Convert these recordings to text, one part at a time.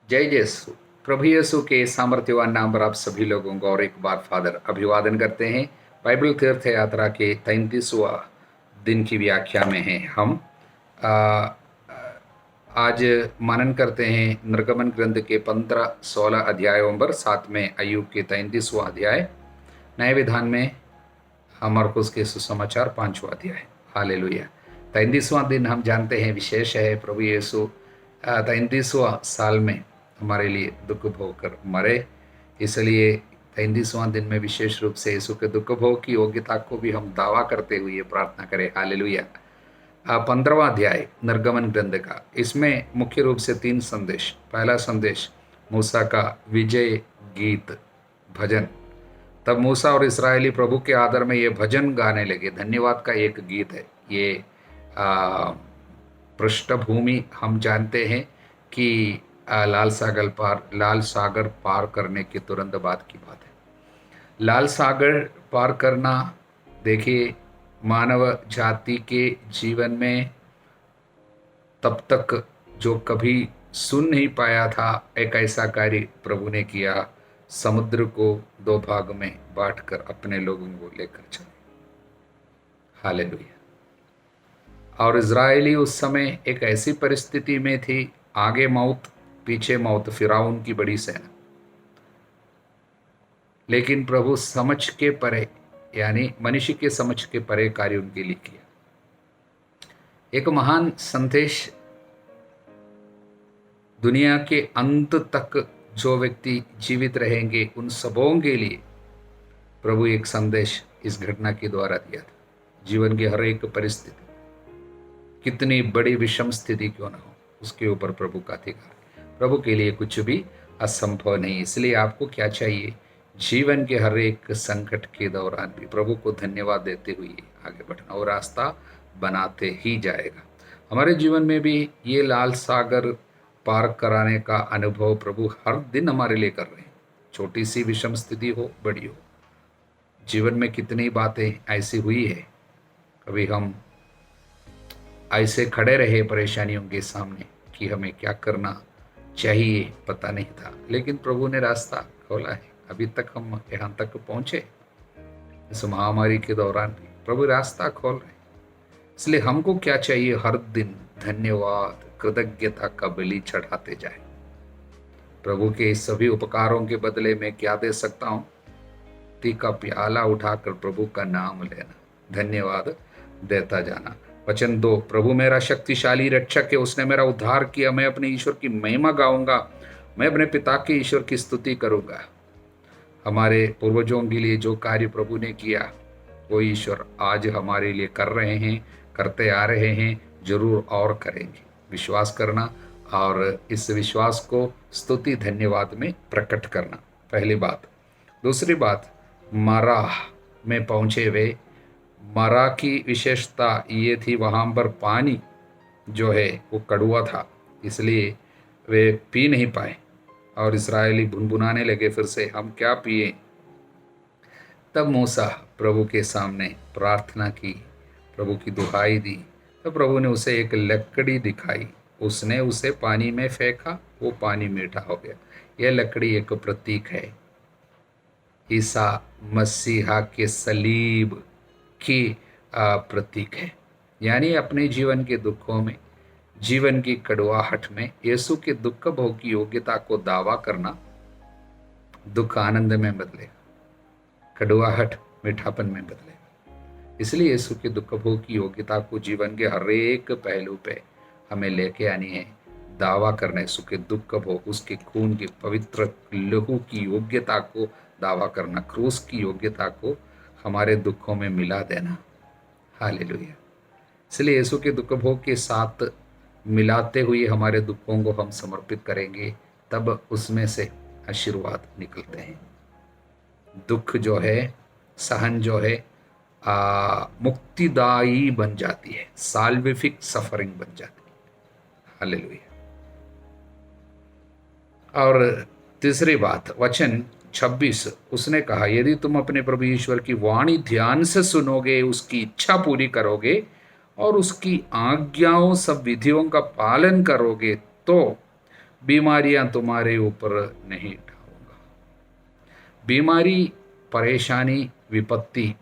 जय यीशु। प्रभु यीशु के सामर्थ्यवान नाम पर आप सभी लोगों को और एक बार फादर अभिवादन करते हैं। बाइबल तीर्थ यात्रा के 33वां दिन की व्याख्या में हैं हम। आ, आज मनन करते हैं निर्गमन ग्रंथ के 15-16 अध्यायों पर, साथ में अय्यूब के 33वां अध्याय, नए विधान में मरकुस के सुसमाचार 5वां अध्याय। हालेलुया। 33वां दिन हम जानते हैं विशेष है। प्रभु यीशु 33वां साल में हमारे लिए दुख भोग कर मरे, इसलिए 33वां दिन में विशेष रूप से यीशु के दुख भोग की योग्यता को भी हम दावा करते हुए प्रार्थना करें। हालेलुया। 15वां अध्याय निर्गमन ग्रंथ का, इसमें मुख्य रूप से 3 संदेश। पहला संदेश मूसा का विजय गीत भजन। तब मूसा और इस्राएली प्रभु के आदर में ये भजन गाने लगे। धन्यवाद का एक गीत है ये। पृष्ठभूमि हम जानते हैं कि लाल सागर पार करने के तुरंत बाद की बात है। लाल सागर पार करना, देखिए, मानव जाति के जीवन में तब तक जो कभी सुन नहीं पाया था, एक ऐसा कार्य प्रभु ने किया। समुद्र को 2 भाग में बांटकर अपने लोगों को लेकर चले। हालेलुया। और इज़राइली उस समय एक ऐसी परिस्थिति में थी, आगे मौत पीछे मौत, फिरौन की बड़ी सेना। लेकिन प्रभु समझ के परे, यानी मनुष्य के समझ के परे कार्य उनके लिए किया। एक महान संदेश, दुनिया के अंत तक जो व्यक्ति जीवित रहेंगे उन सबों के लिए प्रभु एक संदेश इस घटना के द्वारा दिया था। जीवन की हर एक परिस्थिति, कितनी बड़ी विषम स्थिति क्यों न हो, उसके ऊपर प्रभु का अधिकार है। प्रभु के लिए कुछ भी असंभव नहीं। इसलिए आपको क्या चाहिए? जीवन के हर एक संकट के दौरान भी प्रभु को धन्यवाद देते हुए आगे बढ़ना, और रास्ता बनाते ही जाएगा। हमारे जीवन में भी ये लाल सागर पार कराने का अनुभव प्रभु हर दिन हमारे लिए कर रहे हैं। छोटी सी विषम स्थिति हो, बड़ी हो, जीवन में कितनी बातें ऐसी हुई है, कभी हम ऐसे खड़े रहे परेशानियों के सामने कि हमें क्या करना चाहिए पता नहीं था, लेकिन प्रभु ने रास्ता खोला है। अभी तक हम यहाँ तक पहुँचे। इस महामारी के दौरान भी प्रभु रास्ता खोल रहे। इसलिए हमको क्या चाहिए? हर दिन धन्यवाद, कृतज्ञता का बलि चढ़ाते जाए। प्रभु के इस सभी उपकारों के बदले में क्या दे सकता हूँ? ती का प्याला उठाकर प्रभु का नाम लेना, धन्यवाद देता जाना। वचन 2, प्रभु मेरा शक्तिशाली रक्षक है, उसने मेरा उद्धार किया। मैं अपने ईश्वर की महिमा गाऊंगा, मैं अपने पिता के ईश्वर की स्तुति करूंगा। हमारे पूर्वजों के लिए जो कार्य प्रभु ने किया, वो ईश्वर आज हमारे लिए कर रहे हैं, करते आ रहे हैं, जरूर और करेंगे। विश्वास करना और इस विश्वास को स्तुति धन्यवाद में प्रकट करना, पहली बात। दूसरी बात, मारा में पहुँचे वे। मारा की विशेषता ये थी, वहाँ पर पानी जो है वो कड़वा था, इसलिए वे पी नहीं पाए और इस्राएली भुनभुनाने लगे फिर से, हम क्या पिए। तब मूसा प्रभु के सामने प्रार्थना की, प्रभु की दुहाई दी। तो प्रभु ने उसे एक लकड़ी दिखाई, उसने उसे पानी में फेंका, वो पानी मीठा हो गया। यह लकड़ी एक प्रतीक है ईसा मसीहा के सलीब की प्रतीक है। यानी अपने जीवन के दुखों में, जीवन की कड़वाहट में यीशु के दुख भोग की योग्यता को दावा करना, दुख आनंद में बदलेगा, कड़वाहट मीठापन में बदलेगा। इसलिए यीशु के दुख भोग की योग्यता को जीवन के हर एक पहलू पे हमें लेके आनी है। दावा करना यीशु के दुख भोग, उसके खून के पवित्र लहू की योग्यता को दावा करना, क्रूस की योग्यता को हमारे दुखों में मिला देना। हालेलुया। इसलिए यीशु के दुख भोग के साथ मिलाते हुए हमारे दुखों को हम समर्पित करेंगे, तब उसमें से आशीर्वाद निकलते हैं। दुख जो है, सहन जो है, मुक्तिदायी बन जाती है, साल्विफिक सफरिंग बन जाती है। हालेलुया। और तीसरी बात, वचन 26, उसने कहा, यदि तुम अपने प्रभु ईश्वर की वाणी ध्यान से सुनोगे, उसकी इच्छा पूरी करोगे और उसकी आज्ञाओं सब विधियों का पालन करोगे, तो बीमारियां तुम्हारे ऊपर नहीं ढाऊंगा। बीमारी, परेशानी, विपत्ति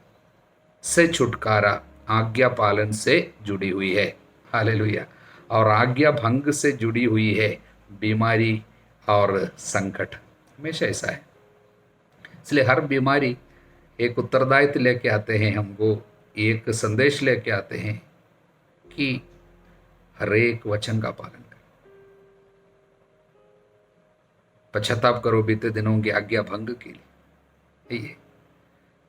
से छुटकारा आज्ञा पालन से जुड़ी हुई है। हालेलुया। और आज्ञा भंग से जुड़ी हुई है बीमारी और संकट। हमेशा ऐसा है। इसलिए हर बीमारी एक उत्तरदायित्व लेके आते हैं, हमको एक संदेश लेके आते हैं कि हर एक वचन का पालन करो, पश्चाताप करो बीते दिनों की आज्ञा भंग के लिए। ये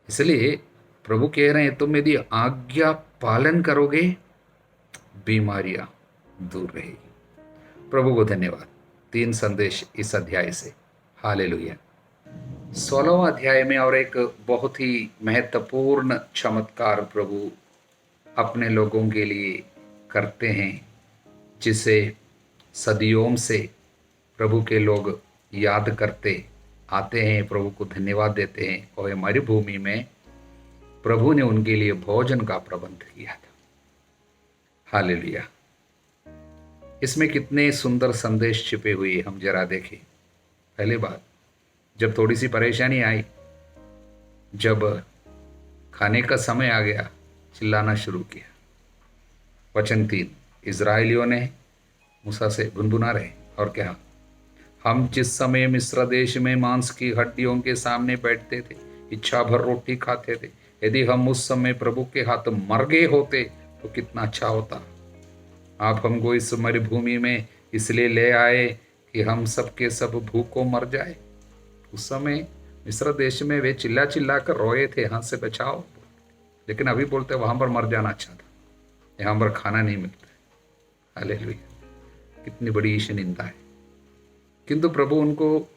इसलिए प्रभु कह रहे हैं तुम यदि आज्ञा पालन करोगे बीमारियां दूर रहेगी। प्रभु को धन्यवाद। 3 संदेश इस अध्याय से। हालेलुया। 16वां अध्याय में और एक बहुत ही महत्वपूर्ण चमत्कार प्रभु अपने लोगों के लिए करते हैं, जिसे सदियों से प्रभु के लोग याद करते आते हैं, प्रभु को धन्यवाद देते हैं। और हमारी भूमि में प्रभु ने उनके लिए भोजन का प्रबंध किया था। हालेलुया। इसमें कितने सुंदर संदेश छिपे हुए हम जरा देखें। पहली बात, जब थोड़ी सी परेशानी आई, जब खाने का समय आ गया, चिल्लाना शुरू किया। वचन 3, इजराइलियों ने मूसा से गुनगुना रहे और क्या, हम जिस समय मिस्र देश में मांस की हड्डियों के सामने बैठते थे, इच्छा भर रोटी खाते थे, यदि हम उस समय प्रभु के हाथ मर गए होते तो कितना अच्छा होता। आप हमको इस मरुभूमि में इसलिए ले आए कि हम सब के सब भूख को मर जाए। उस समय मिस्र देश में वे चिल्ला चिल्ला कर रोए थे, हाथ से बचाओ, लेकिन अभी बोलते वहां पर मर जाना अच्छा था, यहाँ पर खाना नहीं मिलता। हालेलुया। कितनी बड़ी ईश निंदा है। किंतु प्रभु उनको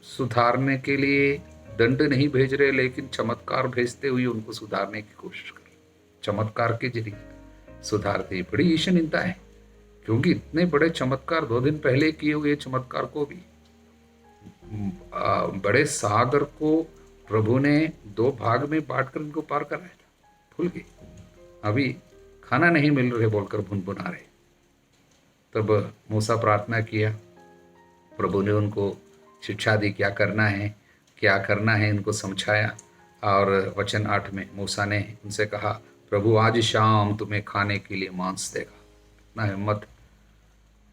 सुधारने के लिए दंड नहीं भेज रहे, लेकिन चमत्कार भेजते हुए उनको सुधारने की कोशिश कर रहे। चमत्कार के जरिए सुधारते। बड़ी ईश निंदा है, क्योंकि इतने बड़े चमत्कार 2 दिन पहले किए हुए चमत्कार को भी, बड़े सागर को प्रभु ने 2 भाग में बांटकर उनको पार कराया था। भूल गए, अभी खाना नहीं मिल रहे बोलकर भुनभुना रहे। तब मूसा प्रार्थना किया, प्रभु ने उनको शिक्षा दी क्या करना है, क्या करना है, इनको समझाया। और वचन 8 में मूसा ने उनसे कहा, प्रभु आज शाम तुम्हें खाने के लिए मांस देगा। इतना हिम्मत,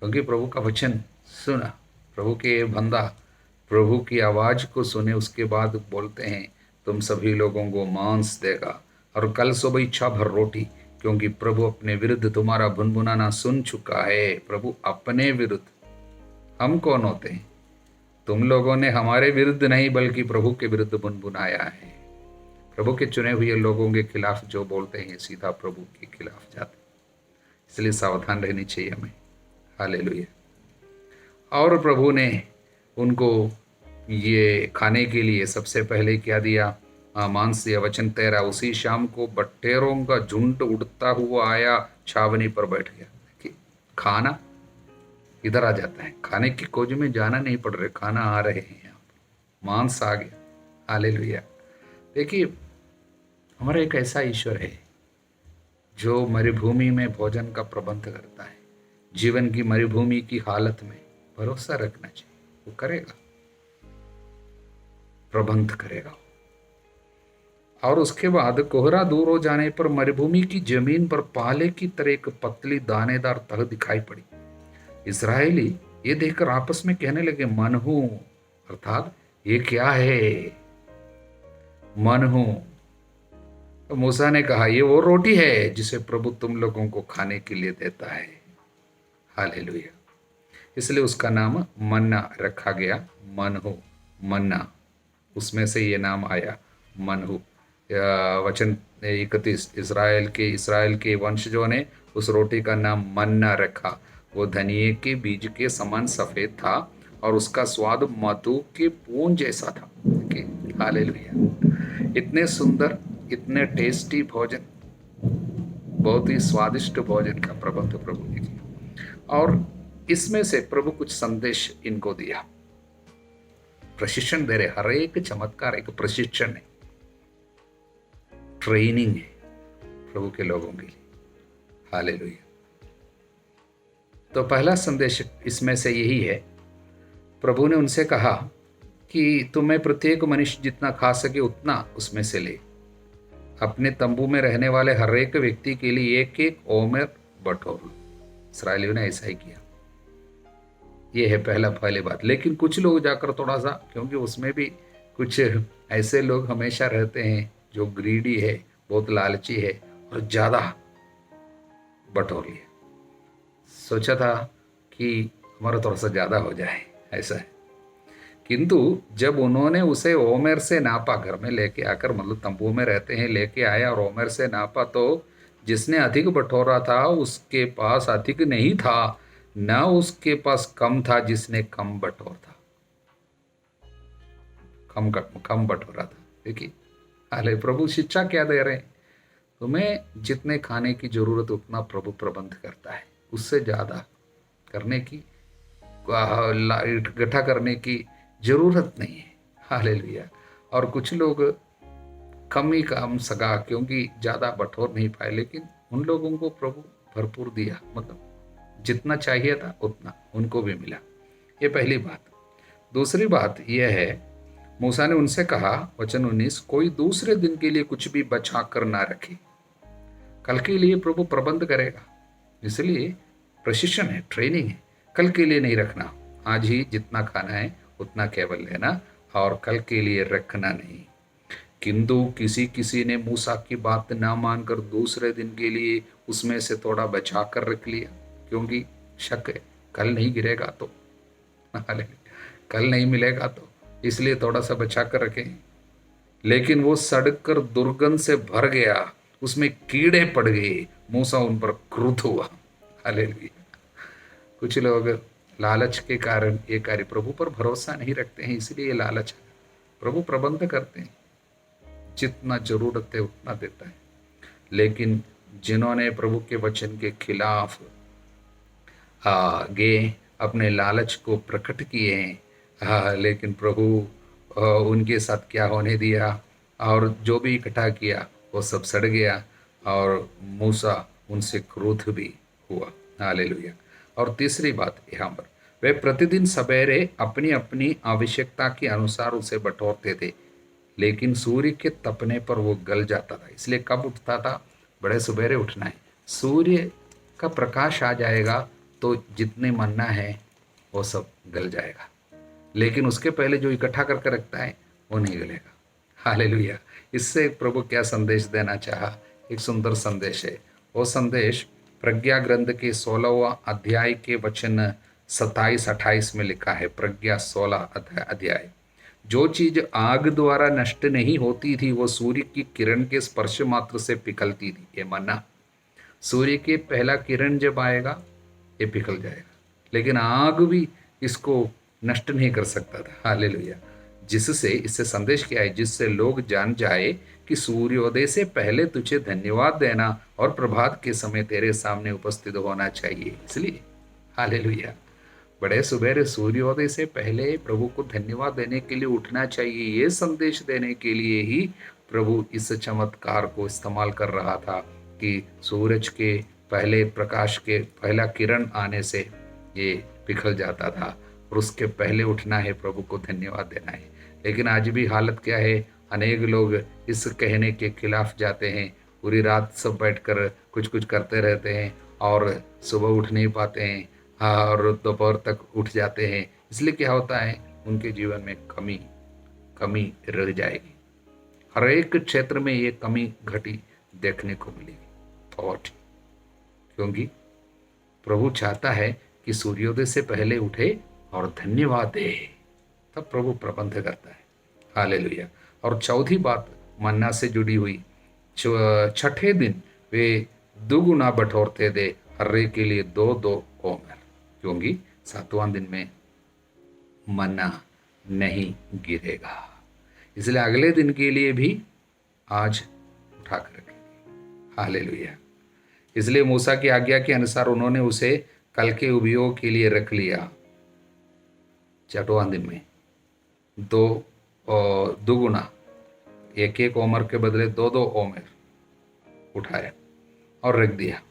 क्योंकि प्रभु का वचन सुना, प्रभु के बंदा प्रभु की आवाज को सुने, उसके बाद बोलते हैं तुम सभी लोगों को मांस देगा और कल सुबह इच्छा भर रोटी, क्योंकि प्रभु अपने विरुद्ध तुम्हारा भुनभुनाना सुन चुका है। प्रभु अपने विरुद्ध, हम कौन होते हैं? तुम लोगों ने हमारे विरुद्ध नहीं बल्कि प्रभु के विरुद्ध भुनभुनाया है। प्रभु के चुने हुए लोगों के खिलाफ जो बोलते हैं सीधा प्रभु के खिलाफ जाते, इसलिए सावधान रहनी चाहिए हमें। हालेलुया। और प्रभु ने उनको ये खाने के लिए सबसे पहले क्या दिया? मांस दिया। वचन 13, उसी शाम को बटेरों का झुंड उड़ता हुआ आया, छावनी पर बैठ गया। देखिए, खाना इधर आ जाता है, खाने की खोज में जाना नहीं पड़ रहा, खाना आ रहे हैं यहाँ पर, मांस आ गया। हालेलुया। देखिए, हमारा एक ऐसा ईश्वर है जो मरुभूमि में भोजन का प्रबंध करता है। जीवन की मरुभूमि की हालत में भरोसा रखना चाहिए, वो करेगा, प्रबंध करेगा। और उसके बाद कोहरा दूर हो जाने पर मरुभूमि की जमीन पर पाले की तरह एक पतली दानेदार तह दिखाई पड़ी। इस्राएली ये देखकर आपस में कहने लगे, मनहू, अर्थात ये क्या है? मनहू। तो मूसा ने कहा, ये वो रोटी है जिसे प्रभु तुम लोगों को खाने के लिए देता है। हालेलुया। इसलिए उसका नाम मन्ना रखा गया, मनहू, मन्ना, उसमें से ये नाम आया, मनहू। वचन 31, इस्राएल के वंशजों ने उस रोटी का नाम मन्ना रखा। वो धनिये के बीज के समान सफेद था और उसका स्वाद मधु के पूंज जैसा था। हालेलुया। इतने सुंदर, इतने टेस्टी भोजन, बहुत ही स्वादिष्ट भोजन का प्रबंध प्रभु ने किया। और इसमें से प्रभु कुछ संदेश इनको दिया, प्रशिक्षण दे रहे। हर एक चमत्कार एक प्रशिक्षण है, ट्रेनिंग है प्रभु के लोगों के लिए। हालेलुया। तो पहला संदेश इसमें से यही है प्रभु ने उनसे कहा कि तुम्हें प्रत्येक मनुष्य जितना खा सके उतना उसमें से ले। अपने तंबू में रहने वाले हर एक व्यक्ति के लिए एक एक ओमेर बटोर लो। इसराइलियों ने ऐसा ही किया। ये है पहली बात। लेकिन कुछ लोग जाकर थोड़ा सा, क्योंकि उसमें भी कुछ ऐसे लोग हमेशा रहते हैं जो ग्रीडी है, बहुत लालची है और ज़्यादा बटोर लिए। सोचा था कि हमारा थोड़ा सा ज़्यादा हो जाए, ऐसा है। किंतु जब उन्होंने उसे ओमेर से नापा, घर में लेके आकर, मतलब तंबू में रहते हैं, लेके आया और ओमेर से नापा, तो जिसने अधिक बटोरा था उसके पास अधिक नहीं था, न उसके पास कम था जिसने कम बटोर था, कम बटोरा था। देखिए, हाले प्रभु शिक्षा क्या दे रहे हैं? तुम्हें जितने खाने की जरूरत उतना प्रभु प्रबंध करता है, उससे ज्यादा करने की, इकट्ठा करने की जरूरत नहीं है। हालेलुया। और कुछ लोग कम ही काम सगा, क्योंकि ज्यादा बटोर नहीं पाए, लेकिन उन लोगों को प्रभु भरपूर दिया, मतलब जितना चाहिए था उतना उनको भी मिला। ये पहली बात। दूसरी बात यह है, मूसा ने उनसे कहा, वचन 19, कोई दूसरे दिन के लिए कुछ भी बचा कर ना रखे, कल के लिए प्रभु प्रबंध करेगा। इसलिए प्रशिक्षण है, ट्रेनिंग है। कल के लिए नहीं रखना, आज ही जितना खाना है उतना केवल लेना और कल के लिए रखना नहीं। किंतु किसी किसी ने मूसा की बात ना मानकर दूसरे दिन के लिए उसमें से थोड़ा बचा कर रख लिया, क्योंकि शक है कल नहीं गिरेगा तो, कल नहीं मिलेगा तो, इसलिए थोड़ा सा बचा कर रखें। लेकिन वो सड़क कर दुर्गंध से भर गया, उसमें कीड़े पड़ गए, मूसा उन पर क्रुद्ध हुआ। हालेलुया। कुछ लोग लालच के कारण ये कार्य, प्रभु पर भरोसा नहीं रखते हैं, इसलिए लालच। प्रभु प्रबंध करते हैं, जितना जरूरत है उतना देता है। लेकिन जिन्होंने प्रभु के वचन के खिलाफ आगे अपने लालच को प्रकट किए हैं, लेकिन प्रभु उनके साथ क्या होने दिया, और जो भी इकट्ठा किया वो सब सड़ गया, और मूसा उनसे क्रोध भी हुआ। हालेलुया। और तीसरी बात यहाँ पर, वे प्रतिदिन सवेरे अपनी अपनी आवश्यकता के अनुसार उसे बटोरते थे, लेकिन सूर्य के तपने पर वो गल जाता था। इसलिए कब उठता था? बड़े सवेरे उठना है। सूर्य का प्रकाश आ जाएगा तो जितने मन्ना है वो सब गल जाएगा, लेकिन उसके पहले जो इकट्ठा करके रखता है वो नहीं गलेगा। हालेलुया। इससे प्रभु क्या संदेश देना चाहा? एक सुंदर संदेश है। वो संदेश प्रज्ञा ग्रंथ के 16वां अध्याय के वचन 27-28 में लिखा है। प्रज्ञा 16 अध्याय, जो चीज आग द्वारा नष्ट नहीं होती थी वो सूर्य की किरण के स्पर्श मात्र से पिघलती थी। ये मन्ना, सूर्य के पहला किरण जब आएगा ये पिघल जाएगा, लेकिन आग भी इसको नष्ट नहीं कर सकता था। हालेलुया। जिससे, इससे संदेश क्या है? जिससे लोग जान जाए कि सूर्योदय से पहले तुझे धन्यवाद देना और प्रभात के समय तेरे सामने उपस्थित होना चाहिए। इसलिए हालेलुया, बड़े सुबेरे सूर्योदय से पहले प्रभु को धन्यवाद देने के लिए उठना चाहिए। ये संदेश देने के लिए ही प्रभु इस चमत्कार को इस्तेमाल कर रहा था कि सूरज के पहले प्रकाश के पहला किरण आने से ये पिघल जाता था, और उसके पहले उठना है, प्रभु को धन्यवाद देना है। लेकिन आज भी हालत क्या है? अनेक लोग इस कहने के खिलाफ जाते हैं, पूरी रात सब बैठकर कुछ कुछ करते रहते हैं और सुबह उठ नहीं पाते हैं, और दोपहर तक उठ जाते हैं। इसलिए क्या होता है? उनके जीवन में कमी रह जाएगी। हर एक क्षेत्र में ये कमी घटी देखने को मिलेगी। थॉट, क्योंकि प्रभु चाहता है कि सूर्योदय से पहले उठे और धन्यवाद दे, तब प्रभु प्रबंध करता है। हालेलुया। और चौथी बात मन्ना से जुड़ी हुई, छठे दिन वे दुगुना बटोरते थे, हर एक के लिए 2-2 ओमेर, क्योंकि 7वां दिन में मन्ना नहीं गिरेगा। इसलिए अगले दिन के लिए भी आज उठा कर रखेंगे। हालेलुया। इसलिए मूसा की आज्ञा के अनुसार उन्होंने उसे कल के उपयोग के लिए रख लिया। 6वां दिन में दुगुना, 1-1 ओमर के बदले 2-2 ओमेर उठाया और रख दिया,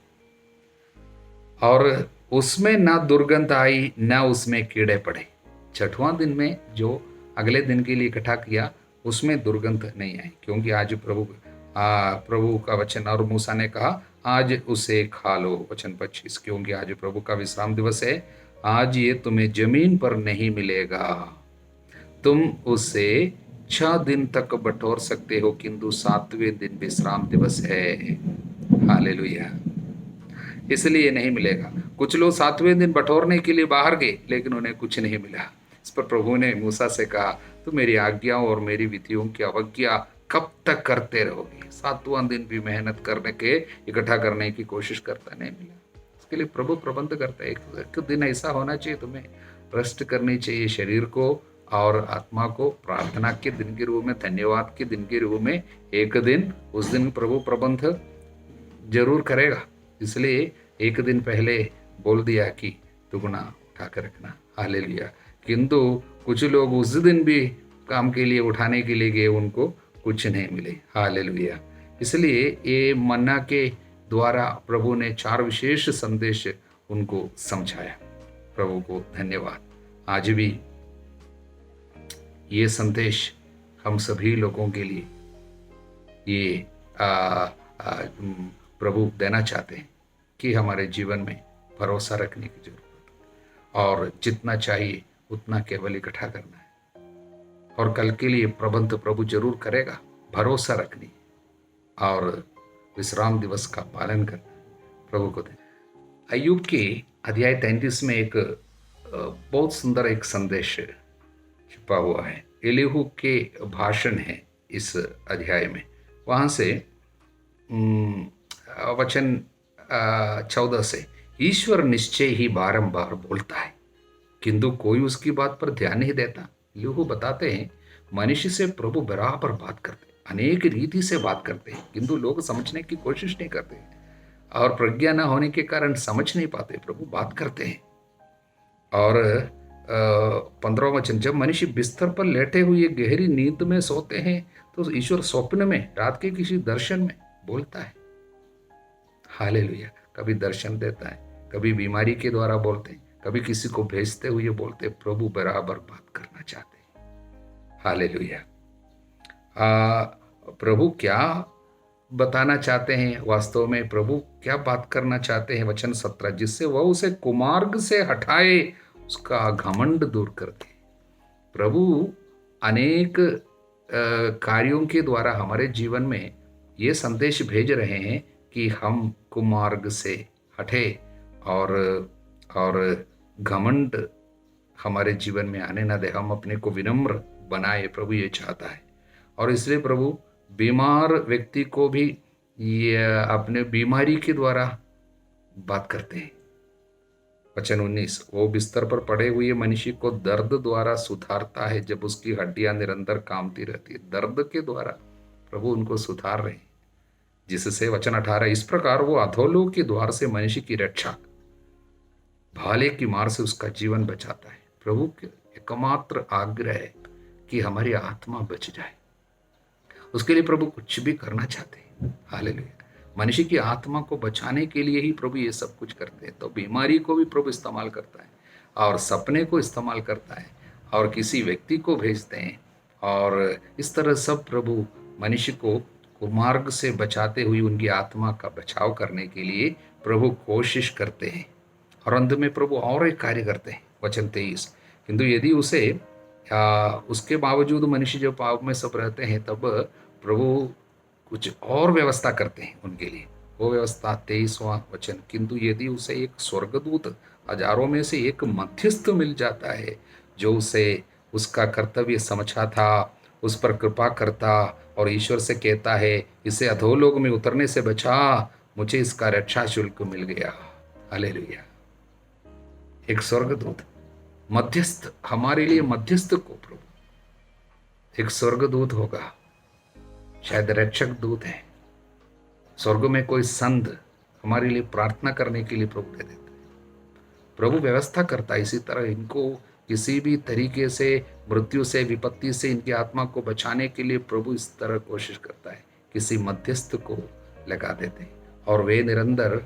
और उसमें ना दुर्गंध आई ना उसमें कीड़े पड़े। छठवां दिन में जो अगले दिन के लिए इकट्ठा किया उसमें दुर्गंध नहीं आई, क्योंकि आज प्रभु का वचन, और मूसा ने कहा आज उसे खा लो, वचन 25, क्योंकि आज प्रभु का विश्राम दिवस है, आज ये तुम्हें जमीन पर नहीं मिलेगा, तुम उसे 6 दिन तक बटोर सकते हो, किंतु 7वें दिन विश्राम दिवस है। हालेलुया। इसलिए नहीं मिलेगा। कुछ लोग 7वें दिन बटोरने के लिए बाहर गए, लेकिन उन्हें कुछ नहीं मिला। इस पर प्रभु ने मूसा से कहा, तुम मेरी आज्ञाओं और मेरी विधियों की अवज्ञा कब तक करते रहोगे? 7वां दिन भी मेहनत करने के इकट्ठा करने की कोशिश करता, नहीं मिला। इसके लिए प्रभु प्रबंध करता है। एक दिन ऐसा होना चाहिए, तुम्हें रेस्ट करनी चाहिए शरीर को और आत्मा को, प्रार्थना के दिन के रूप में, धन्यवाद के दिन के रूप में एक दिन, उस दिन प्रभु प्रबंध जरूर करेगा। इसलिए एक दिन पहले बोल दिया कि दुगुना उठा कर रखना। हालेलुया। किंतु कुछ लोग उस दिन भी काम के लिए उठाने के लिए गए, उनको कुछ नहीं मिले। हालेलुया। इसलिए ये मन्ना के द्वारा प्रभु ने 4 विशेष संदेश उनको समझाया। प्रभु को धन्यवाद। आज भी ये संदेश हम सभी लोगों के लिए ये प्रभु देना चाहते हैं कि हमारे जीवन में भरोसा रखने की जरूरत है, और जितना चाहिए उतना केवल इकट्ठा करना है, और कल के लिए प्रबंध प्रभु जरूर करेगा। भरोसा रखनी और विश्राम दिवस का पालन करना। प्रभु को दे। अय्यूब के अध्याय 33 में एक बहुत सुंदर एक संदेश छिपा हुआ है। एलीहू के भाषण है इस अध्याय में। वहाँ से वचन 14 से, ईश्वर निश्चय ही बारंबार बोलता है, किंतु कोई उसकी बात पर ध्यान नहीं देता। एलीहू बताते हैं, मनुष्य से प्रभु बराबर बात करते, अनेक रीति से बात करते हैं, किंतु लोग समझने की कोशिश नहीं करते, और प्रज्ञा न होने के कारण समझ नहीं पाते। प्रभु बात करते हैं। और 15वां वचन, जब मनुष्य बिस्तर पर लेटे हुए गहरी नींद में सोते हैं, तो ईश्वर स्वप्न में, रात के किसी दर्शन में बोलता है। हालेलुया। कभी दर्शन देता है, कभी बीमारी के द्वारा बोलते हैं, कभी किसी को भेजते हुए बोलते। प्रभु बराबर बात करना चाहते हैं। हालेलुया। प्रभु क्या बताना चाहते हैं? वास्तव में प्रभु क्या बात करना चाहते हैं? वचन 17, जिससे वह उसे कुमार्ग से हटाए, उसका घमंड दूर कर दे। प्रभु अनेक कार्यों के द्वारा हमारे जीवन में ये संदेश भेज रहे हैं कि हम कुमार्ग से हटे और घमंड हमारे जीवन में आने ना दे, हम अपने को विनम्र बनाए। प्रभु ये चाहता है। और इसलिए प्रभु बीमार व्यक्ति को भी ये अपने बीमारी के द्वारा बात करते हैं। वचन 19, वो बिस्तर पर पड़े हुए मनुष्य को दर्द द्वारा सुधारता है, जब उसकी हड्डियां निरंतर कांपती रहती है। दर्द के द्वारा प्रभु उनको सुधार रहे हैं, जिससे वचन 18, इस प्रकार वो अधोलोक के द्वार से मनुष्य की रक्षा, भाले की मार से उसका जीवन बचाता है। प्रभु के एकमात्र आग्रह है कि हमारी आत्मा बच जाए। उसके लिए प्रभु कुछ भी करना चाहते हैं। हालेलुया। मनुष्य की आत्मा को बचाने के लिए ही प्रभु ये सब कुछ करते हैं। तो बीमारी को भी प्रभु इस्तेमाल करता है, और सपने को इस्तेमाल करता है, और किसी व्यक्ति को भेजते हैं, और इस तरह सब प्रभु मनुष्य को कुमार्ग से बचाते हुए उनकी आत्मा का बचाव करने के लिए प्रभु कोशिश करते हैं। और अंत में प्रभु और एक कार्य करते हैं। वचन 23, किंतु यदि उसके बावजूद मनुष्य जो पाप में सब रहते हैं, तब प्रभु कुछ और व्यवस्था करते हैं उनके लिए। वो व्यवस्था 23वां वचन, किंतु यदि उसे एक स्वर्गदूत हजारों में से एक मध्यस्थ मिल जाता है, जो उसे उसका कर्तव्य समझा था, उस पर कृपा करता और ईश्वर से कहता है, इसे अधोलोक में उतरने से बचा, मुझे इसका रक्षा शुल्क मिल गया। हालेलुया। एक स्वर्गदूत मध्यस्थ, हमारे लिए मध्यस्थ को प्रभु एक स्वर्गदूत होगा, शायद रक्षक दूत है। स्वर्ग में कोई संत हमारे लिए प्रार्थना करने के लिए प्रभु दे देते हैं। प्रभु व्यवस्था करता है। इसी तरह इनको किसी भी तरीके से मृत्यु से, विपत्ति से इनकी आत्मा को बचाने के लिए प्रभु इस तरह कोशिश करता है, किसी मध्यस्थ को लगा देते हैं, और वे निरंतर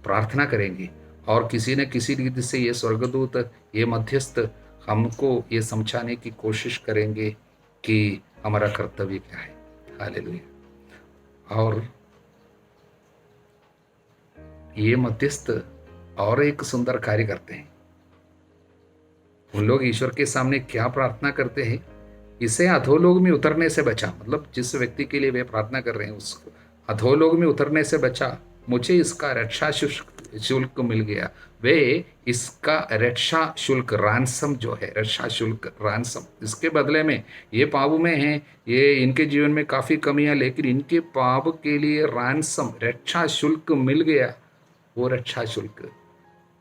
प्रार्थना करेंगे, और किसी न किसी रीति से ये स्वर्गदूत, ये मध्यस्थ हमको ये समझाने की कोशिश करेंगे कि हमारा कर्तव्य क्या है। हालेलुया। और ये मध्यस्थ और एक सुंदर कार्य करते हैं। उन लोग ईश्वर के सामने क्या प्रार्थना करते हैं, इसे अधोलोक में उतरने से बचा, मतलब जिस व्यक्ति के लिए वे प्रार्थना कर रहे हैं उसको अधोलोक में उतरने से बचा, मुझे इसका रक्षा शुल्क मिल गया। वे इसका रक्षा शुल्क रैंसम जो है, रक्षा शुल्क रैंसम, इसके बदले में ये पाप में हैं, ये इनके जीवन में काफ़ी कमियां, लेकिन इनके पाप के लिए रैंसम रक्षा शुल्क मिल गया। वो रक्षा शुल्क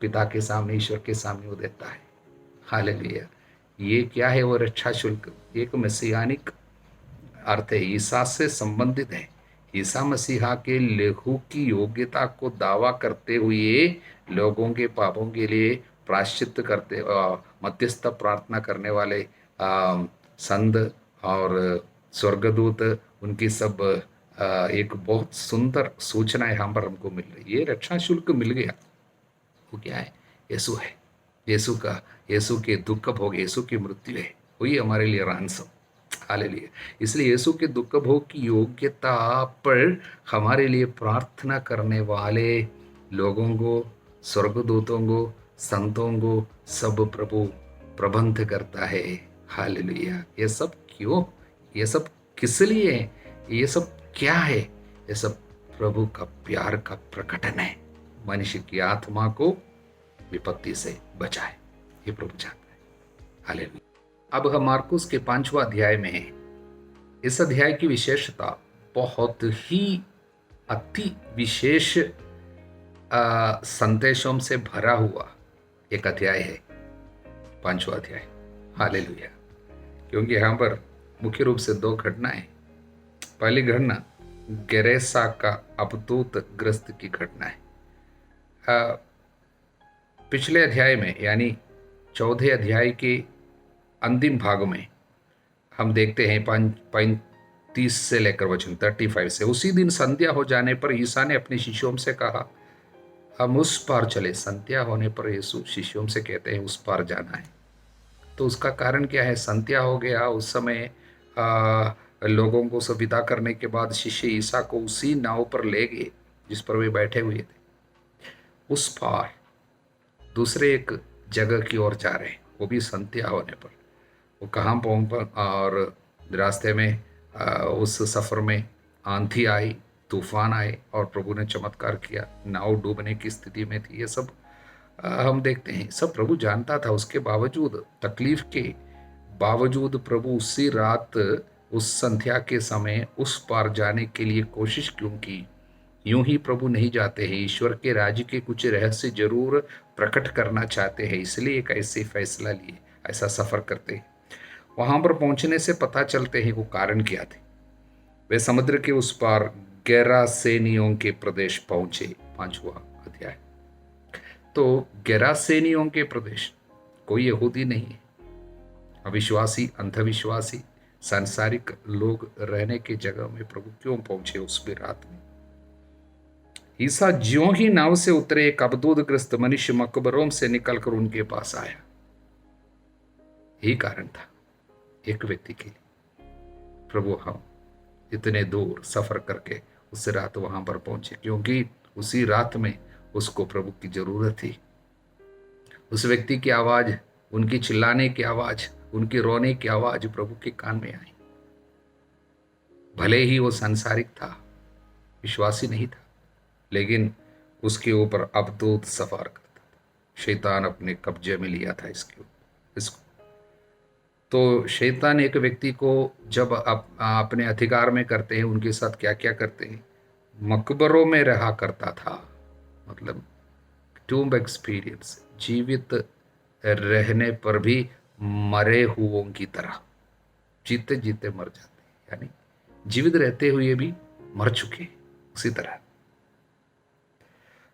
पिता के सामने, ईश्वर के सामने वो देता है। हालेलुया। ये क्या है वो रक्षा शुल्क? एक मसीहानिक अर्थ है, ईसा से संबंधित है। ईसा मसीहा के लहू की योग्यता को दावा करते हुए लोगों के पापों के लिए प्रायश्चित करते मध्यस्थ प्रार्थना करने वाले संत और स्वर्गदूत, उनकी सब एक बहुत सुंदर सूचना यहाँ पर हमको मिल रही है। ये रक्षा शुल्क मिल गया। वो क्या है? यीशु है। यीशु के दुख भोग, यीशु की मृत्यु है, वही हमारे लिए रैंसम। हालेलुया। इसलिए यीशु के दुख भोग की योग्यता पर हमारे लिए प्रार्थना करने वाले लोगों को, स्वर्गदूतों को, संतों को सब प्रभु प्रबंध करता है। हालेलुया। ये सब क्यों? ये सब किस लिए है? ये सब क्या है? ये सब प्रभु का प्यार का प्रकटन है, मनुष्य की आत्मा को विपत्ति से बचाए, ये प्रभु चाहता है। हालेलुया। अब हम मार्कुस के 5वां अध्याय में हैं। इस अध्याय की विशेषता बहुत ही अति विशेष संदेशों से भरा हुआ एक अध्याय है, 5वां अध्याय। हालेलुया। क्योंकि यहाँ पर मुख्य रूप से 2 घटनाएं। पहली घटना गेरेसा का अबदूत ग्रस्त की घटना है। पिछले अध्याय में यानी 14 अध्याय के अंतिम भाग में हम देखते हैं 35 से लेकर वचन 35 से, उसी दिन संध्या हो जाने पर ईसा ने अपने शिष्यों से कहा, हम उस पार चले। संध्या होने पर यीशु शिष्यों से कहते हैं उस पार जाना है। तो उसका कारण क्या है? संध्या हो गया। उस समय लोगों को सब विदा करने के बाद शिष्य ईसा को उसी नाव पर ले गए जिस पर वे बैठे हुए थे। उस पार दूसरे एक जगह की ओर जा रहे हैं, वो भी संध्या होने पर। वो कहाँ पहुँच, और रास्ते में उस सफ़र में आंधी आई, तूफान आए और प्रभु ने चमत्कार किया, नाव डूबने की स्थिति में थी। ये सब हम देखते हैं, सब प्रभु जानता था। उसके बावजूद, तकलीफ के बावजूद प्रभु उसी रात उस संध्या के समय उस पार जाने के लिए कोशिश क्यों की? यूं ही प्रभु नहीं जाते हैं, ईश्वर के राज्य के कुछ रहस्य जरूर प्रकट करना चाहते हैं, इसलिए एक ऐसे फैसला लिए, ऐसा सफ़र करते हैं। वहां पर पहुंचने से पता चलते हैं वो कारण क्या थे। वे समुद्र के उस पार गेरासेनियों के प्रदेश पहुंचे। 5वां अध्याय। तो गेरासेनियों के प्रदेश कोई यहूदी नहीं है, अविश्वासी, अंधविश्वासी, सांसारिक लोग रहने की जगह में प्रभु क्यों पहुंचे उस भी रात में? ईसा ज्यों ही नाव से उतरे, एक अबदूदग्रस्त मनुष्य मकबरों से निकलकर उनके पास आया। यही कारण था एक व्यक्ति के लिए प्रभु हम इतने दूर सफर करके उस रात वहां पर पहुंचे, क्योंकि उसी रात में उसको प्रभु की जरूरत थी। उस व्यक्ति की आवाज, उनकी चिल्लाने की आवाज, उनकी रोने की आवाज प्रभु के कान में आई। भले ही वो सांसारिक था, विश्वासी नहीं था, लेकिन उसके ऊपर अबदूत सफर करता था। शैतान अपने कब्जे में लिया था इसको। तो शैतान एक व्यक्ति को जब अपने अधिकार में करते हैं, उनके साथ क्या क्या करते हैं? मकबरों में रहा करता था, मतलब टूम्ब एक्सपीरियंस, जीवित रहने पर भी मरे हुओं की तरह, जीते जीते मर जाते, यानी जीवित रहते हुए भी मर चुके, उसी तरह।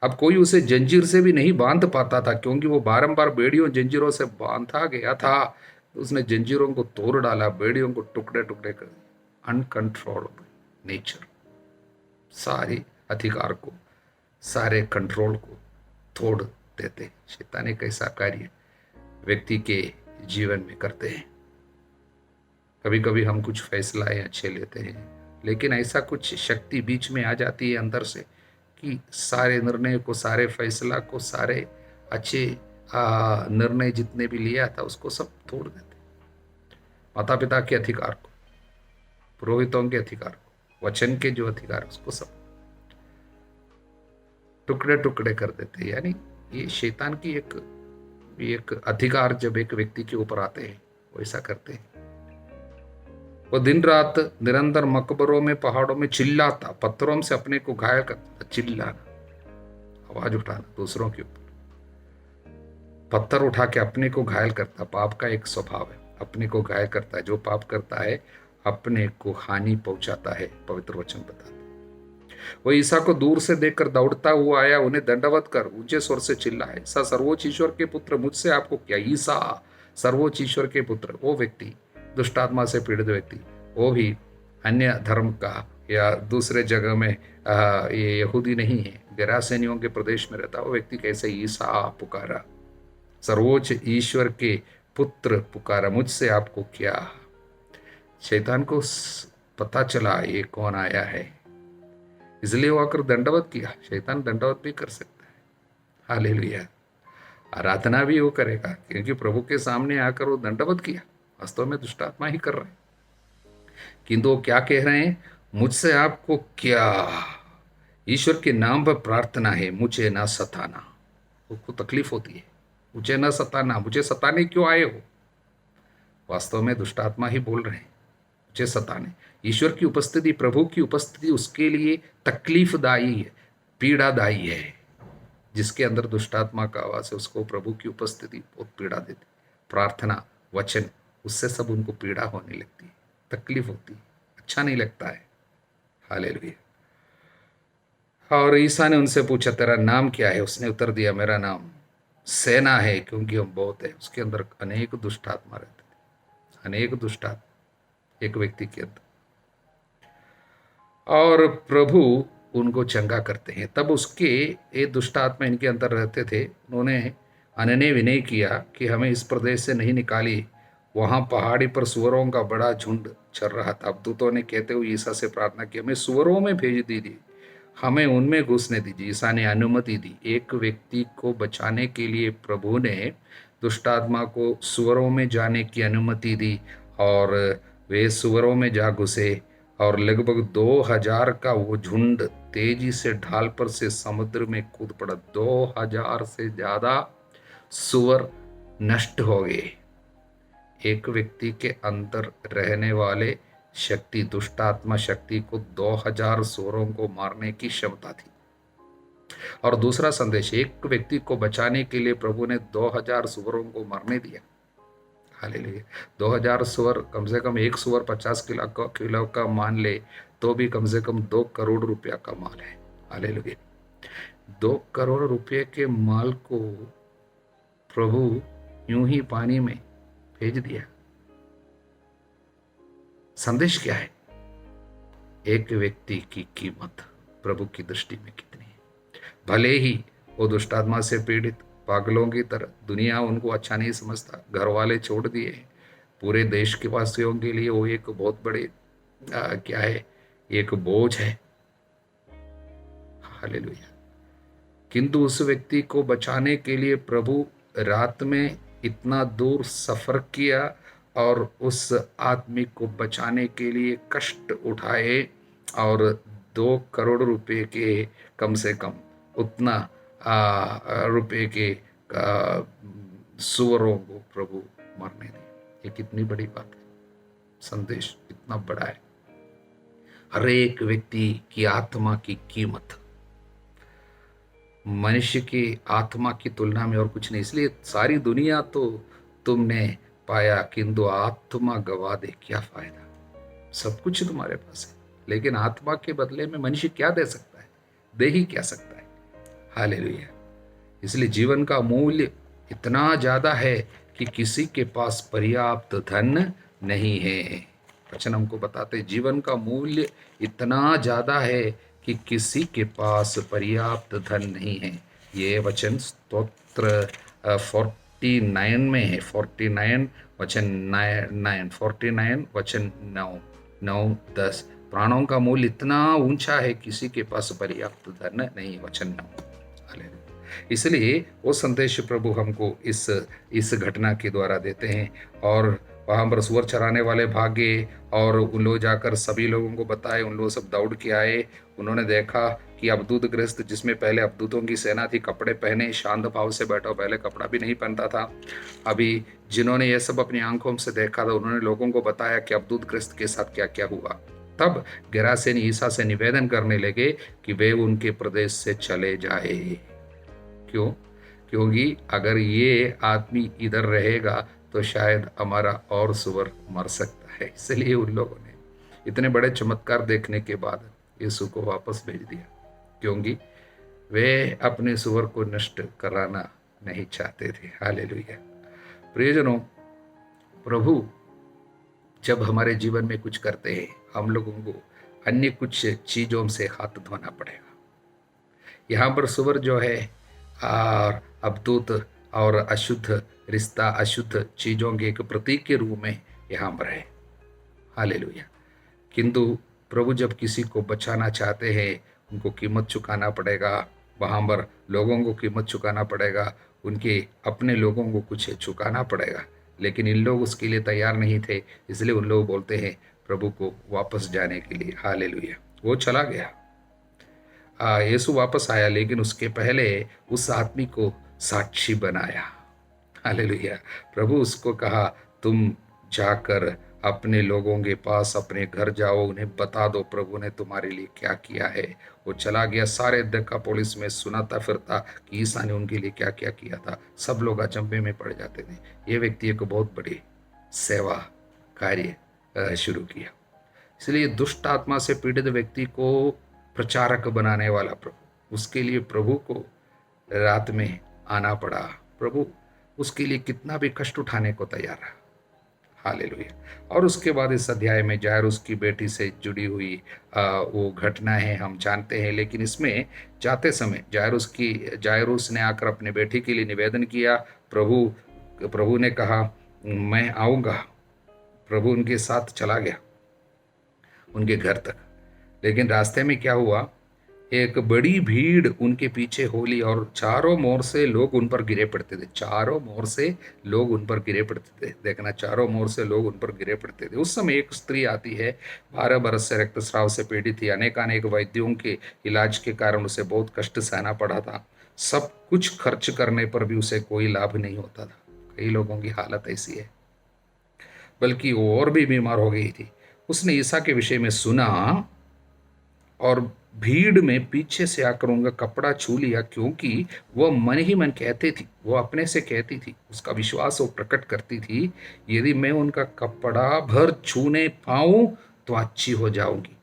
अब कोई उसे जंजीर से भी नहीं बांध पाता था, क्योंकि वो बारंबार बेड़ियों जंजीरों से बांधा गया था। उसने जंजीरों को तोड़ डाला, बेड़ियों को टुकड़े टुकड़े कर दिया। अनकंट्रोलेबल नेचर, सारे अधिकार को, सारे कंट्रोल को तोड़ देते। शैतान एक ऐसा कार्य व्यक्ति के जीवन में करते हैं। कभी कभी हम कुछ फैसलाएं अच्छे लेते हैं, लेकिन ऐसा कुछ शक्ति बीच में आ जाती है अंदर से कि सारे निर्णय को, सारे फैसला को, सारे अच्छे निर्णय जितने भी लिया था उसको सब तोड़ देते। माता पिता के अधिकार को, पुरोहितों के अधिकार को, वचन के जो अधिकार उसको सब टुकड़े टुकड़े कर देते। यानी ये शैतान की एक अधिकार जब एक व्यक्ति के ऊपर आते हैं वो ऐसा करते हैं। वो दिन रात निरंतर मकबरों में, पहाड़ों में चिल्लाता, पत्थरों से अपने को घायल करता, चिल्लाना, आवाज उठाना दूसरों के ऊपर, पत्थर उठा के अपने को घायल करता। पाप का एक स्वभाव है, अपने को घायल करता है। जो पाप करता है अपने को हानि पहुंचाता है, पवित्र वचन बताता है। वो ईसा को दूर से देखकर दौड़ता हुआ आया, उन्हें दंडवत कर ऊंचे स्वर से चिल्लाए, ईसा सर्वोच्च ईश्वर के पुत्र, मुझसे आपको क्या। ईसा सर्वोच्च ईश्वर के पुत्र, वो व्यक्ति दुष्ट आत्मा से पीड़ित व्यक्ति, वो भी अन्य धर्म का या दूसरे जगह में ये यहूदी नहीं है, गैरासेनियों के प्रदेश में रहता, वो व्यक्ति कैसे ईसा पुकारा, सर्वोच्च ईश्वर के पुत्र पुकारा, मुझसे आपको क्या। शैतान को पता चला ये कौन आया है, इसलिए वो आकर दंडवत किया। शैतान दंडवत भी कर सकता है, हालेलुया। आराधना भी वो करेगा, क्योंकि प्रभु के सामने आकर वो दंडवत किया। वास्तव में दुष्ट आत्मा ही कर रहे हैं, किंतु वो क्या कह रहे हैं, मुझसे आपको क्या। ईश्वर के नाम पर प्रार्थना है, मुझे ना सताना। उसको तकलीफ होती है, मुझे ना सताना, मुझे सताने क्यों आए हो। वास्तव में दुष्ट आत्मा ही बोल रहे हैं, मुझे सताने। ईश्वर की उपस्थिति, प्रभु की उपस्थिति उसके लिए तकलीफदायी है, पीड़ादायी है। जिसके अंदर दुष्टात्मा का आवास है उसको प्रभु की उपस्थिति बहुत पीड़ा देती। प्रार्थना, वचन, उससे सब उनको पीड़ा होने लगती है, तकलीफ होती है, अच्छा नहीं लगता है। हालेलुया। और ईसा ने उनसे पूछा, तेरा नाम क्या है। उसने उत्तर दिया, मेरा नाम सेना है, क्योंकि हम बहुत है। उसके अंदर अनेक दुष्ट आत्मा रहते थे, अनेक दुष्ट आत्मा एक व्यक्ति के अंदर, और प्रभु उनको चंगा करते हैं। तब उसके ये दुष्ट आत्मा इनके अंदर रहते थे, उन्होंने अनन्य विनय किया कि हमें इस प्रदेश से नहीं निकाली। वहां पहाड़ी पर सुअरों का बड़ा झुंड चल रहा था। अब दूतों ने कहते हुए ईसा से प्रार्थना की, हमें सुअरों में भेज दीजिए, हमें उनमें घुसने दीजिए। ईसा ने अनुमति दी। एक व्यक्ति को बचाने के लिए प्रभु ने दुष्टात्मा को सुअरों में जाने की अनुमति दी, और वे सुअरों में जा घुसे, और लगभग 2000 का वो झुंड तेजी से ढाल पर से समुद्र में कूद पड़ा। 2000 से ज्यादा सुअर नष्ट हो गए। एक व्यक्ति के अंदर रहने वाले शक्ति, दुष्टात्मा शक्ति को 2000 सुअरों को मारने की क्षमता थी। और दूसरा संदेश, एक व्यक्ति को बचाने के लिए प्रभु ने 2000 सुअरों को मारने दिया। हालेलुया। 2000 सुअर, कम से कम एक सुअर 50 किलो का मान ले तो भी कम से कम 2 करोड़ रुपया का माल है। हालेलुया। 2 करोड़ रुपये के माल को प्रभु यूं ही पानी में भेज दिया। संदेश क्या है? एक व्यक्ति की कीमत प्रभु की दृष्टि में कितनी है। भले ही वो दुष्टात्मा से पीड़ित पागलों की तरह, दुनिया उनको अच्छा नहीं समझता, घर वाले छोड़ दिए, पूरे देश के वासियों के लिए वो एक बहुत बड़े क्या है, एक बोझ है। हालेलुया। किंतु उस व्यक्ति को बचाने के लिए प्रभु रात में इतना दूर सफर किया और उस आदमी को बचाने के लिए कष्ट उठाए, और 2 करोड़ रुपए के कम से कम उतना रुपए के सुअरों को प्रभु मरने दिए। ये कितनी बड़ी बात है, संदेश इतना बड़ा है। हर एक व्यक्ति की आत्मा की कीमत मनुष्य की आत्मा की तुलना में और कुछ नहीं। इसलिए सारी दुनिया तो तुमने पाया, किंतु आत्मा गवा दे क्या फायदा। सब कुछ तुम्हारे पास है, लेकिन आत्मा के बदले में मनुष्य क्या दे सकता है, दे ही क्या सकता है। हालेलुया। इसलिए जीवन का मूल्य इतना ज्यादा है कि किसी के पास पर्याप्त धन नहीं है। वचन हमको बताते जीवन का मूल्य इतना ज्यादा है कि किसी के पास पर्याप्त धन नहीं है। ये वचन स्तोत्र 49 में है, 49 वचन 9, 49 वचन 9, 10। प्राणों का मूल्य इतना ऊंचा है, किसी के पास पर्याप्त धन नहीं, वचन 9। हालेलुया। इसलिए वो संदेश प्रभु हमको इस घटना के द्वारा देते हैं। और वहां पर सुअर चराने वाले भागे और उन लोग जाकर सभी लोगों को बताए। उन लोग सब दौड़ के आए। उन्होंने देखा कि अवधूत गृहस्थ, जिसमें पहले अवधूतों की सेना थी, कपड़े पहने शांत भाव से बैठा, पहले कपड़ा भी नहीं पहनता था। अभी जिन्होंने ये सब अपनी आंखों से देखा था, उन्होंने लोगों को बताया कि अवधूत गृहस्थ के साथ क्या क्या हुआ। तब गेरासेन ईसा से निवेदन करने लगे कि वे उनके प्रदेश से चले जाए। क्यों? क्योंकि अगर ये आदमी इधर रहेगा तो शायद हमारा और सुअर मर सकता है। इसलिए उन लोगों ने इतने बड़े चमत्कार देखने के बाद यीशु को वापस भेज दिया, क्योंकि वे अपने सुअर को नष्ट कराना नहीं चाहते थे। हालेलुया। प्रियजनों, प्रभु जब हमारे जीवन में कुछ करते हैं, हम लोगों को अन्य कुछ चीजों से हाथ धोना पड़ेगा। यहाँ पर सुअर जो है और अवधूत और अशुद्ध रिश्ता, अशुद्ध चीजों के एक प्रतीक के रूप में यहाँ पर है। हालेलुया। किंतु प्रभु जब किसी को बचाना चाहते हैं, उनको कीमत चुकाना पड़ेगा। वहाँ पर लोगों को कीमत चुकाना पड़ेगा, उनके अपने लोगों को कुछ चुकाना पड़ेगा। लेकिन इन लोग उसके लिए तैयार नहीं थे, इसलिए उन लोग बोलते हैं प्रभु को वापस जाने के लिए। हालेलुया। वो चला गया, यीशु वापस आया, लेकिन उसके पहले उस आदमी को साक्षी बनाया। हालेलुया। प्रभु उसको कहा, तुम जाकर अपने लोगों के पास अपने घर जाओ, उन्हें बता दो प्रभु ने तुम्हारे लिए क्या किया है। वो चला गया, सारे देकापोलिस में सुनाता फिरता कि ईसा ने उनके लिए क्या क्या किया था। सब लोग अचंभे में पड़ जाते थे। ये व्यक्ति एक बहुत बड़ी सेवा कार्य शुरू किया। इसलिए दुष्ट आत्मा से पीड़ित व्यक्ति को प्रचारक बनाने वाला प्रभु, उसके लिए प्रभु को रात में आना पड़ा। प्रभु उसके लिए कितना भी कष्ट उठाने को तैयार रहा। हालेलुया। और उसके बाद इस अध्याय में जायरूस की बेटी से जुड़ी हुई वो घटना है, हम जानते हैं। लेकिन इसमें जाते समय जायरूस ने आकर अपने बेटी के लिए निवेदन किया। प्रभु ने कहा, मैं आऊँगा। प्रभु उनके साथ चला गया उनके घर तक। लेकिन रास्ते में क्या हुआ, एक बड़ी भीड़ उनके पीछे होली और चारों मोर से लोग उन पर गिरे पड़ते थे। चारों मोर से लोग उन पर गिरे पड़ते थे। देखना, चारों मोर से लोग उन पर गिरे पड़ते थे। उस समय एक स्त्री आती है, 12 बरस से रक्तस्राव से पीड़ित थी। अनेक वैद्यों के इलाज के कारण उसे बहुत कष्ट सहना पड़ा था। सब कुछ खर्च करने पर भी उसे कोई लाभ नहीं होता था। कई लोगों की हालत ऐसी है, बल्कि वो और भी बीमार हो गई थी। उसने ईसा के विषय में सुना और भीड़ में पीछे से आकर उनका कपड़ा छू लिया, क्योंकि वह मन ही मन कहती थी, वो अपने से कहती थी, उसका विश्वास वो प्रकट करती थी, यदि मैं उनका कपड़ा भर छूने पाऊं तो अच्छी हो जाऊंगी।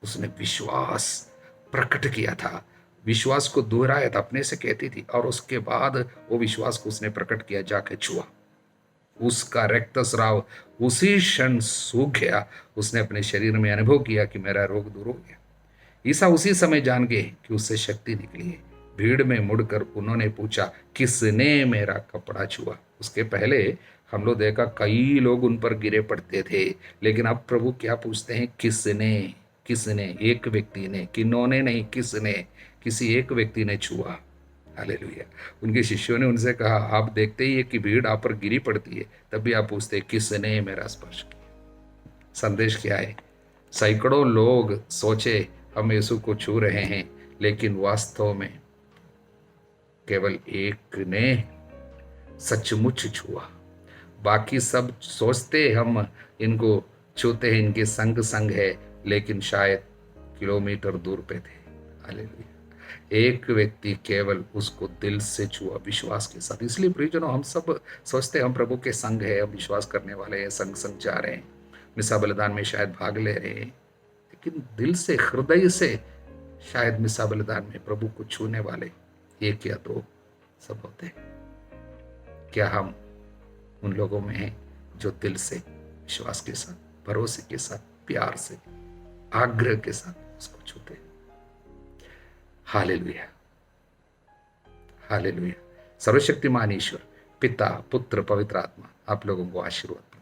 उसने विश्वास प्रकट किया था, विश्वास को दोहराया था, अपने से कहती थी, और उसके बाद वो विश्वास को उसने प्रकट किया, जाके छुआ। उसका रक्तस्राव उसी क्षण सूख गया। उसने अपने शरीर में अनुभव किया कि मेरा रोग दूर हो गया। ईसा उसी समय जान गए कि उससे शक्ति निकली है। भीड़ में मुड़कर उन्होंने पूछा, किसने मेरा कपड़ा छुआ? उसके पहले हम लोग देखा कई लोग उन पर गिरे पड़ते थे, लेकिन अब प्रभु क्या पूछते हैं, किसने? किसने? एक व्यक्ति ने, किन्होंने नहीं, किसने? किसी एक व्यक्ति ने छुआ। हालेलुया। उनके शिष्यों ने उनसे कहा, आप देखते ही है कि भीड़ आप पर गिरी पड़ती है, तब भी आप पूछते किसने मेरा स्पर्श किया? संदेश क्या है? सैकड़ों लोग सोचे हम यीशु को छू रहे हैं, लेकिन वास्तव में केवल एक ने सचमुच छुआ। बाकी सब सोचते हम इनको छूते हैं, इनके संग संग है, लेकिन शायद किलोमीटर दूर पे थे। हालेलुया। एक व्यक्ति केवल उसको दिल से छुआ, विश्वास के साथ। इसलिए प्रियजनों, हम सब सोचते हैं हम प्रभु के संग है, हम विश्वास करने वाले हैं, संग संग जा रहे हैं, मिसा बलिदान में शायद भाग ले रहे हैं, लेकिन दिल से, हृदय से शायद मिसा बलिदान में प्रभु को छूने वाले एक या दो सब होते हैं। क्या हम उन लोगों में हैं जो दिल से, विश्वास के साथ, भरोसे के साथ, प्यार से, आग्रह के साथ उसको छूते हैं? Hallelujah, hallelujah. सर्वशक्तिमान ईश्वर पिता, पुत्र, पवित्र आत्मा आप लोगों को आशीर्वाद